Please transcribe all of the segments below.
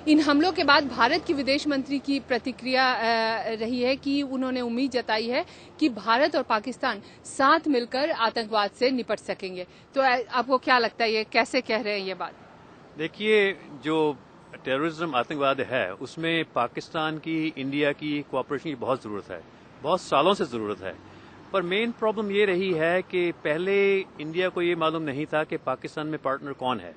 इन हमलों के बाद भारत की विदेश मंत्री की प्रतिक्रिया रही है कि उन्होंने उम्मीद जताई है कि भारत और पाकिस्तान साथ मिलकर आतंकवाद से निपट सकेंगे। तो आपको क्या लगता है, ये कैसे कह रहे हैं ये बात? देखिए, जो टेररिज्म आतंकवाद है उसमें पाकिस्तान की, इंडिया की कोऑपरेशन की बहुत ज़रूरत है, बहुत सालों से ज़रूरत है। पर मेन प्रॉब्लम ये रही है कि पहले इंडिया को ये मालूम नहीं था कि पाकिस्तान में पार्टनर कौन है।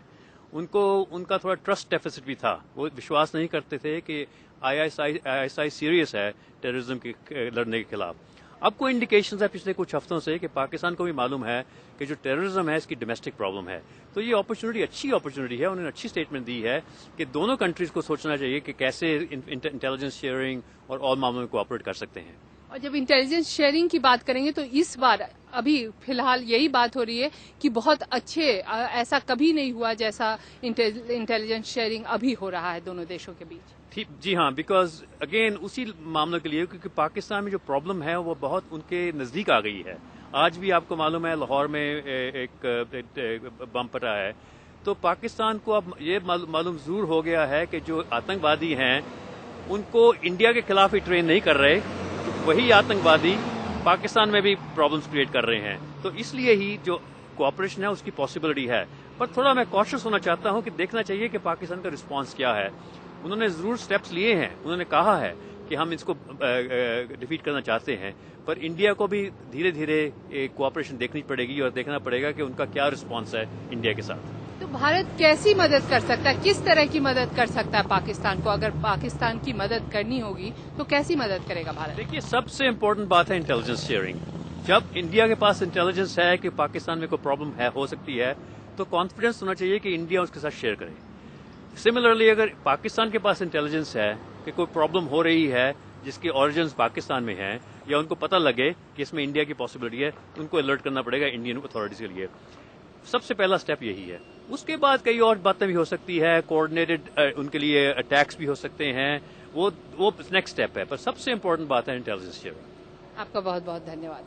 उनका थोड़ा ट्रस्ट डेफिसिट भी था, वो विश्वास नहीं करते थे कि आईएसआई सीरियस है टेररिज्म के लड़ने के खिलाफ। अब कोई इंडिकेशन है पिछले कुछ हफ्तों से कि पाकिस्तान को भी मालूम है कि जो टेररिज्म है इसकी डोमेस्टिक प्रॉब्लम है। तो ये अपॉर्चुनिटी, अच्छी अपॉर्चुनिटी है, उन्होंने अच्छी स्टेटमेंट दी है कि दोनों कंट्रीज को सोचना चाहिए कि कैसे इंटेलिजेंस शेयरिंग और और मामलों में कोऑपरेट कर सकते हैं। और जब इंटेलिजेंस शेयरिंग की बात करेंगे तो इस बार अभी फिलहाल यही बात हो रही है कि बहुत अच्छे, ऐसा कभी नहीं हुआ जैसा इंटेलिजेंस शेयरिंग अभी हो रहा है दोनों देशों के बीच। ठीक, जी हाँ, बिकॉज अगेन उसी मामलों के लिए, क्योंकि पाकिस्तान में जो प्रॉब्लम है वो बहुत उनके नजदीक आ गई है। आज भी आपको मालूम है लाहौर में एक बम फटा है। तो पाकिस्तान को अब ये मालूम जरूर हो गया है कि जो आतंकवादी हैं उनको इंडिया के खिलाफ ही ट्रेन नहीं कर रहे, वही आतंकवादी पाकिस्तान में भी प्रॉब्लम्स क्रिएट कर रहे हैं। तो इसलिए ही जो कोऑपरेशन है उसकी पॉसिबिलिटी है। पर थोड़ा मैं कॉशियस होना चाहता हूं कि देखना चाहिए कि पाकिस्तान का रिस्पांस क्या है। उन्होंने जरूर स्टेप्स लिए हैं, उन्होंने कहा है कि हम इसको डिफीट करना चाहते हैं, पर इंडिया को भी धीरे धीरे कोऑपरेशन देखनी पड़ेगी और देखना पड़ेगा कि उनका क्या रिस्पांस है इंडिया के साथ। तो भारत कैसी मदद कर सकता है, किस तरह की मदद कर सकता है पाकिस्तान को? अगर पाकिस्तान की मदद करनी होगी तो कैसी मदद करेगा भारत? देखिए, सबसे इम्पोर्टेंट बात है इंटेलिजेंस शेयरिंग। जब इंडिया के पास इंटेलिजेंस है कि पाकिस्तान में कोई प्रॉब्लम है, हो सकती है, तो कॉन्फिडेंस होना चाहिए कि इंडिया उसके साथ शेयर करे। सिमिलरली, अगर पाकिस्तान के पास इंटेलिजेंस है कि कोई प्रॉब्लम हो रही है जिसकी ओरिजिन्स पाकिस्तान में है, या उनको पता लगे कि इसमें इंडिया की पॉसिबिलिटी है, तो उनको अलर्ट करना पड़ेगा इंडियन अथॉरिटीज के लिए। सबसे पहला स्टेप यही है। उसके बाद कई और बातें भी हो सकती है, कोऑर्डिनेटेड उनके लिए अटैक्स भी हो सकते हैं, वो नेक्स्ट स्टेप है। पर सबसे इंपॉर्टेंट बात है इंटेलिजेंस शेयरिंग। आपका बहुत बहुत धन्यवाद।